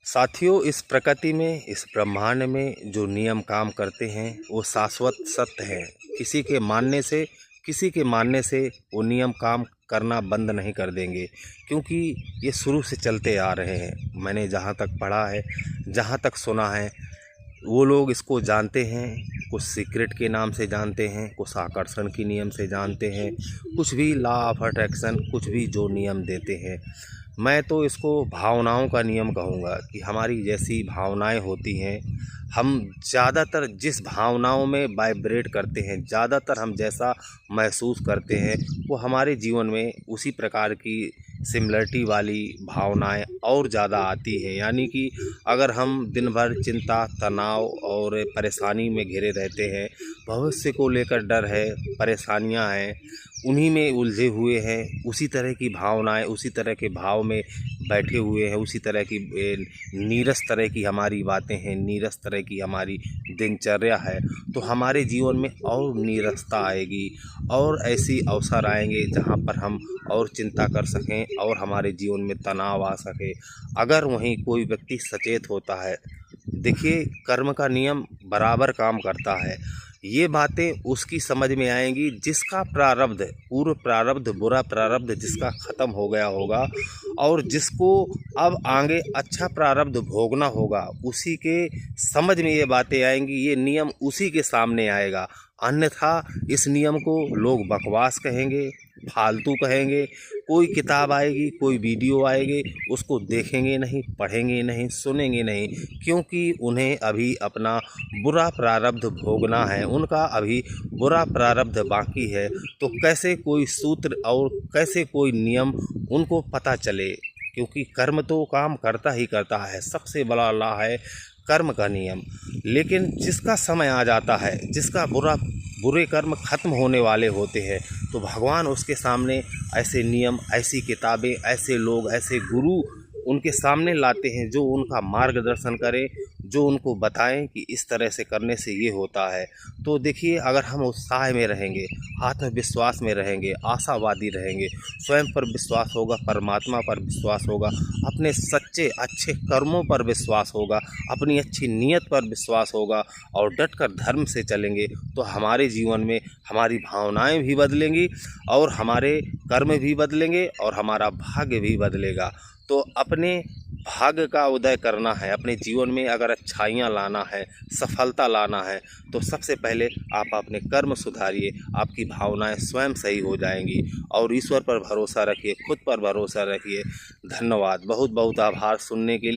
साथियों, इस प्रकृति में, इस ब्रह्मांड में जो नियम काम करते हैं वो शाश्वत सत्य हैं। किसी के मानने से वो नियम काम करना बंद नहीं कर देंगे, क्योंकि ये शुरू से चलते आ रहे हैं। मैंने जहाँ तक पढ़ा है, जहाँ तक सुना है, वो लोग इसको जानते हैं। कुछ सीक्रेट के नाम से जानते हैं, कुछ आकर्षण के नियम से जानते हैं, कुछ भी लॉ ऑफ अट्रैक्शन, कुछ भी जो नियम देते हैं। मैं तो इसको भावनाओं का नियम कहूँगा कि हमारी जैसी भावनाएं होती हैं, हम ज़्यादातर जिस भावनाओं में वाइब्रेट करते हैं, ज़्यादातर हम जैसा महसूस करते हैं, वो हमारे जीवन में उसी प्रकार की सिमिलरिटी वाली भावनाएं और ज़्यादा आती हैं। यानी कि अगर हम दिन भर चिंता, तनाव और परेशानी में घिरे रहते हैं, भविष्य को लेकर डर है, परेशानियां हैं, उन्हीं में उलझे हुए हैं, उसी तरह की भावनाएं, उसी तरह के भाव में बैठे हुए हैं, उसी तरह की नीरस तरह की हमारी बातें हैं, नीरस तरह की हमारी दिनचर्या है, तो हमारे जीवन में और नीरसता आएगी और ऐसी अवसर आएंगे जहां पर हम और चिंता कर सकें और हमारे जीवन में तनाव आ सके। अगर वहीं कोई व्यक्ति सचेत होता है, देखिए, कर्म का नियम बराबर काम करता है। ये बातें उसकी समझ में आएंगी जिसका प्रारब्ध, पूर्व प्रारब्ध, बुरा प्रारब्ध जिसका ख़त्म हो गया होगा और जिसको अब आगे अच्छा प्रारब्ध भोगना होगा, उसी के समझ में ये बातें आएंगी, ये नियम उसी के सामने आएगा। अन्यथा इस नियम को लोग बकवास कहेंगे, फालतू कहेंगे। कोई किताब आएगी, कोई वीडियो आएगी, उसको देखेंगे नहीं, पढ़ेंगे नहीं, सुनेंगे नहीं, क्योंकि उन्हें अभी अपना बुरा प्रारब्ध भोगना है, उनका अभी बुरा प्रारब्ध बाकी है। तो कैसे कोई सूत्र और कैसे कोई नियम उनको पता चले, क्योंकि कर्म तो काम करता ही करता है। सबसे बड़ा लॉ है कर्म का नियम। लेकिन जिसका समय आ जाता है, जिसका बुरे कर्म खत्म होने वाले होते हैं, तो भगवान उसके सामने ऐसे नियम, ऐसी किताबें, ऐसे लोग, ऐसे गुरु उनके सामने लाते हैं जो उनका मार्गदर्शन करें, जो उनको बताएं कि इस तरह से करने से ये होता है। तो देखिए, अगर हम उत्साह में रहेंगे, आत्मविश्वास में रहेंगे, आशावादी रहेंगे, स्वयं पर विश्वास होगा, परमात्मा पर विश्वास होगा, अपने सच्चे अच्छे कर्मों पर विश्वास होगा, अपनी अच्छी नीयत पर विश्वास होगा और डटकर धर्म से चलेंगे, तो हमारे जीवन में हमारी भावनाएं भी बदलेंगी और हमारे कर्म भी बदलेंगे और हमारा भाग्य भी बदलेगा। तो अपने भाग्य का उदय करना है, अपने जीवन में अगर अच्छाइयाँ लाना है, सफलता लाना है, तो सबसे पहले आप अपने कर्म सुधारिए, आपकी भावनाएं स्वयं सही हो जाएंगी। और ईश्वर पर भरोसा रखिए, खुद पर भरोसा रखिए। धन्यवाद, बहुत बहुत आभार सुनने के लिए।